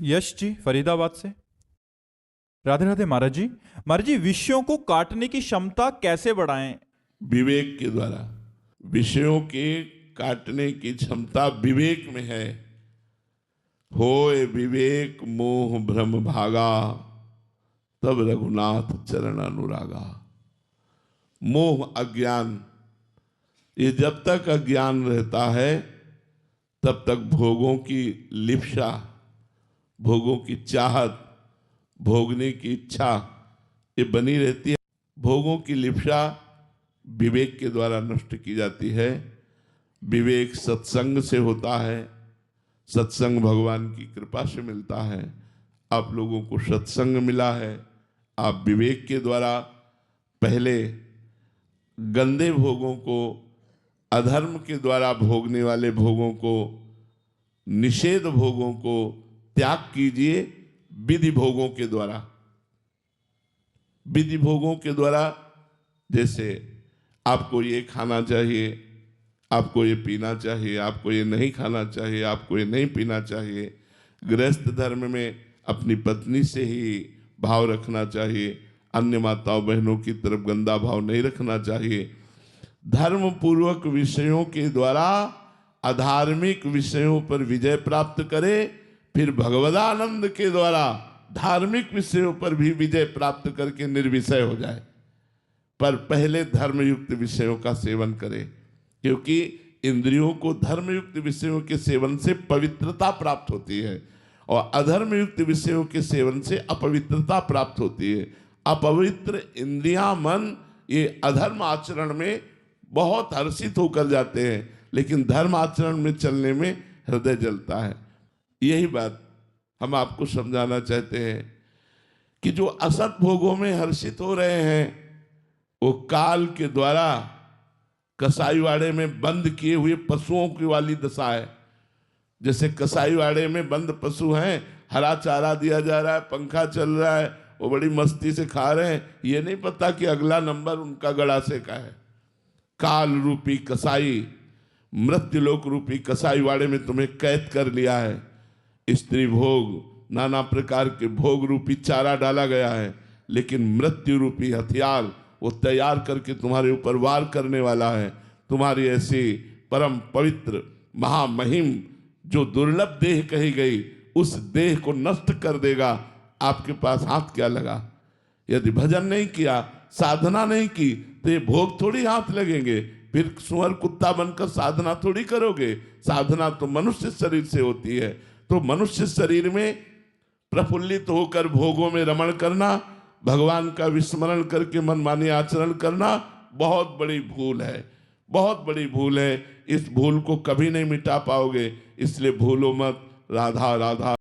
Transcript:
यश जी फरीदाबाद से। राधे राधे महाराज जी। महाराज जी, विषयों को काटने की क्षमता कैसे बढ़ाएं? विवेक के द्वारा। विषयों के काटने की क्षमता विवेक में है। होए विवेक मोह भ्रम भागा, तब रघुनाथ चरण अनुरागा। मोह अज्ञान, ये जब तक अज्ञान रहता है तब तक भोगों की लिप्सा, भोगों की चाहत, भोगने की इच्छा ये बनी रहती है। भोगों की लिप्सा विवेक के द्वारा नष्ट की जाती है। विवेक सत्संग से होता है। सत्संग भगवान की कृपा से मिलता है। आप लोगों को सत्संग मिला है। आप विवेक के द्वारा पहले गंदे भोगों को, अधर्म के द्वारा भोगने वाले भोगों को, निषेध भोगों को त्याग कीजिए विधि भोगों के द्वारा। विधि भोगों के द्वारा, जैसे आपको ये खाना चाहिए, आपको ये पीना चाहिए, आपको ये नहीं खाना चाहिए, आपको ये नहीं पीना चाहिए। गृहस्थ धर्म में अपनी पत्नी से ही भाव रखना चाहिए, अन्य माताओं बहनों की तरफ गंदा भाव नहीं रखना चाहिए। धर्म पूर्वक विषयों के द्वारा अधार्मिक विषयों पर विजय प्राप्त करे, फिर भगवदानंद के द्वारा धार्मिक विषयों पर भी विजय प्राप्त करके निर्विषय हो जाए। पर पहले धर्मयुक्त विषयों का सेवन करें, क्योंकि इंद्रियों को धर्मयुक्त विषयों के सेवन से पवित्रता प्राप्त होती है और अधर्मयुक्त विषयों के सेवन से अपवित्रता प्राप्त होती है। अपवित्र इंद्रियां, मन, ये अधर्म आचरण में बहुत हर्षित होकर जाते हैं, लेकिन धर्म आचरण में चलने में हृदय जलता है। यही बात हम आपको समझाना चाहते हैं कि जो असत भोगों में हर्षित हो रहे हैं वो काल के द्वारा कसाईवाड़े में बंद किए हुए पशुओं की वाली दशा है। जैसे कसाईवाड़े में बंद पशु हैं, हरा चारा दिया जा रहा है, पंखा चल रहा है, वो बड़ी मस्ती से खा रहे हैं, ये नहीं पता कि अगला नंबर उनका गड़ासे का है। काल रूपी कसाई, मृत्युलोक रूपी कसाईवाड़े में तुम्हें कैद कर लिया है। स्त्री भोग, नाना प्रकार के भोग रूपी चारा डाला गया है, लेकिन मृत्यु रूपी हथियार वो तैयार करके तुम्हारे ऊपर वार करने वाला है। तुम्हारी ऐसी परम पवित्र महामहिम जो दुर्लभ देह कही गई, उस देह को नष्ट कर देगा। आपके पास हाथ क्या लगा? यदि भजन नहीं किया, साधना नहीं की, तो ये भोग थोड़ी हाथ लगेंगे। फिर सुअर कुत्ता बनकर साधना थोड़ी करोगे। साधना तो मनुष्य शरीर से होती है। तो मनुष्य शरीर में प्रफुल्लित होकर भोगों में रमण करना, भगवान का विस्मरण करके मनमानी आचरण करना बहुत बड़ी भूल है, बहुत बड़ी भूल है। इस भूल को कभी नहीं मिटा पाओगे, इसलिए भूलो मत। राधा राधा।